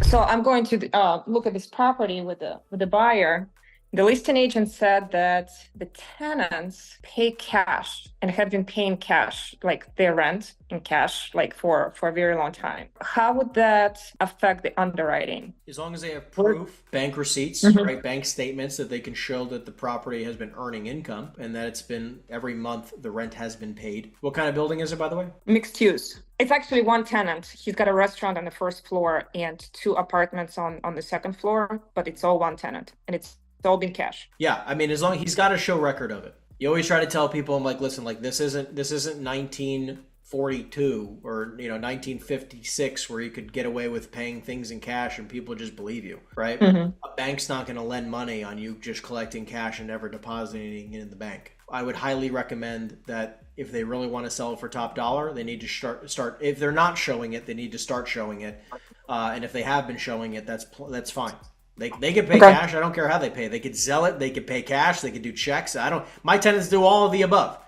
So I'm going to look at this property with the buyer. The listing agent said that the tenants pay cash and have been paying cash, like their rent in cash, like for a very long time. How would that affect the underwriting? As long as they have We're- proof, bank receipts, Mhm. right? Bank statements that they can show that the property has been earning income and that it's been every month the rent has been paid. What kind of building is it, by the way? Mixed use. It's actually one tenant. He's got a restaurant on the first floor and two apartments on the second floor, but it's all one tenant and it's all been cash. Yeah, I mean, as long he's got a show record of it. You always try to tell people, I'm like, listen, like this isn't 1942 or 1956 where you could get away with paying things in cash and people just believe you, right? Mhm. A bank's not going to lend money on you just collecting cash and never depositing it in the bank. I would highly recommend that if they really want to sell it for top dollar, they need to start. If they're not showing it, they need to start showing it. And if they have been showing it, that's fine. They can pay Okay. cash. I don't care how they pay. They could sell it. They could pay cash. They could do checks. I don't. My tenants do all of the above,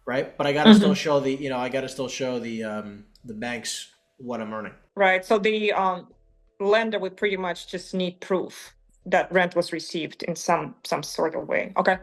right? But I got to still show I got to still show the banks what I'm earning. Right. So the lender would pretty much just need proof that rent was received in some sort of way. Okay.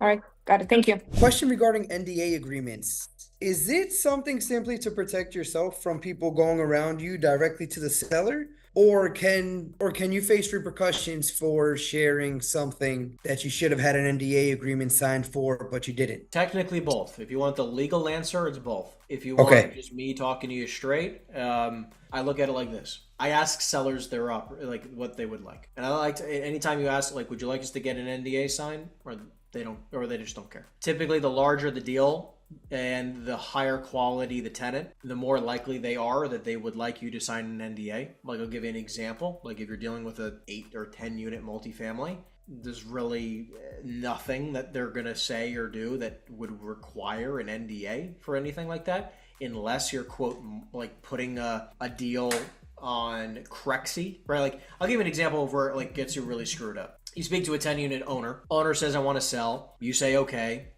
All right. Got it. Thank you. Question regarding NDA agreements. Is it something simply to protect yourself from people going around you directly to the seller? Or can you face repercussions for sharing something that you should have had an NDA agreement signed for, but you didn't? Technically, both. If you want the legal answer, it's both. If you want just me talking to you straight, I look at it like this. I ask sellers like what they would like, and I like to, anytime you ask, like, would you like us to get an NDA signed, or they don't, or they just don't care. Typically, the larger the deal and the higher quality the tenant, the more likely they are that they would like you to sign an NDA. Like, I'll give you an example. Like, if you're dealing with an 8 or 10 unit multifamily, there's really nothing that they're going to say or do that would require an NDA for anything like that, unless you're, quote, like putting a deal on CREsync, right? Like, I'll give you an example of where it like gets you really screwed up. You speak to a 10 unit owner. Owner says, I want to sell. You say, okay,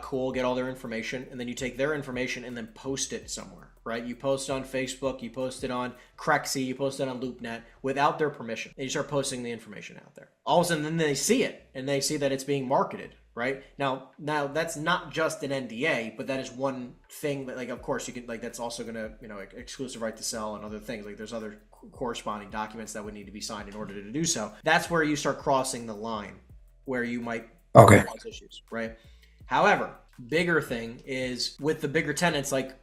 cool, get all their information. And then you take their information and then post it somewhere, right? You post it on Facebook, you post it on CREsync, you post it on LoopNet without their permission. And you start posting the information out there. All of a sudden, then they see it and they see that it's being marketed, right? Now that's not just an NDA, but that is one thing that, like, of course you can, like, that's also going to, exclusive right to sell and other things. Like, there's other corresponding documents that would need to be signed in order to do so. That's where you start crossing the line where you might cause issues, right? However, bigger thing is with the bigger tenants, like,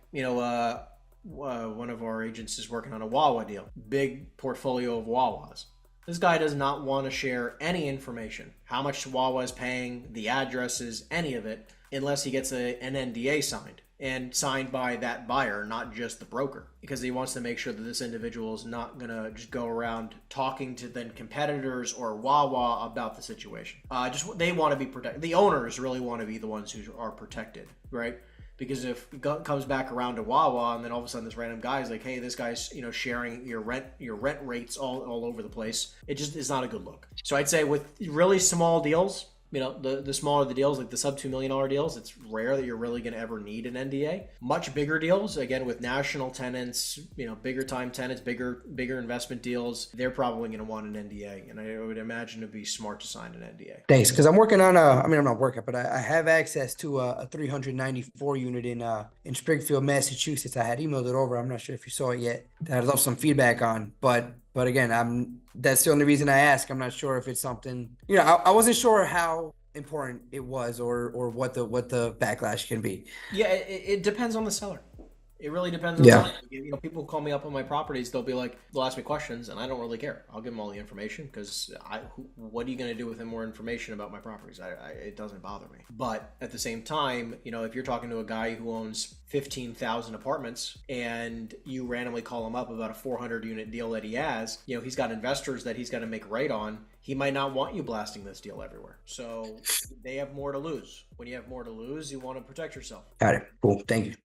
one of our agents is working on a Wawa deal, big portfolio of Wawas. This guy does not want to share any information, how much Wawa is paying, the addresses, any of it, unless he gets an NDA signed, and signed by that buyer, not just the broker, because he wants to make sure that this individual is not going to just go around talking to then competitors or Wawa about the situation. They want to be protected. The owners really want to be the ones who are protected, right? Because if it comes back around to Wawa and then all of a sudden this random guy is like, hey, this guy's sharing your rent rates all over the place, it just is not a good look. So I'd say with really small deals, the smaller the deals, like the sub $2 million deals, it's rare that you're really going to ever need an NDA. Much bigger deals, again, with national tenants, bigger time tenants, bigger investment deals, they're probably going to want an NDA. And I would imagine it'd be smart to sign an NDA. Thanks, because I'm working on I'm not working, but I have access to a 394 unit in Springfield, Massachusetts. I had emailed it over. I'm not sure if you saw it yet. That I'd love some feedback on, but again, that's the only reason I ask. I'm not sure if it's something, I wasn't sure how important it was or what the backlash can be. Yeah, it depends on the seller. It really depends on the seller. People call me up on my properties. They'll ask me questions, and I don't really care. I'll give them all the information because what are you going to do with more information about my properties? It doesn't bother me. But at the same time, if you're talking to a guy who owns 15,000 apartments and you randomly call him up about a 400 unit deal that he has, he's got investors that he's got to make right on. He might not want you blasting this deal everywhere. So they have more to lose. When you have more to lose, you want to protect yourself. Got it. Cool. Thank you.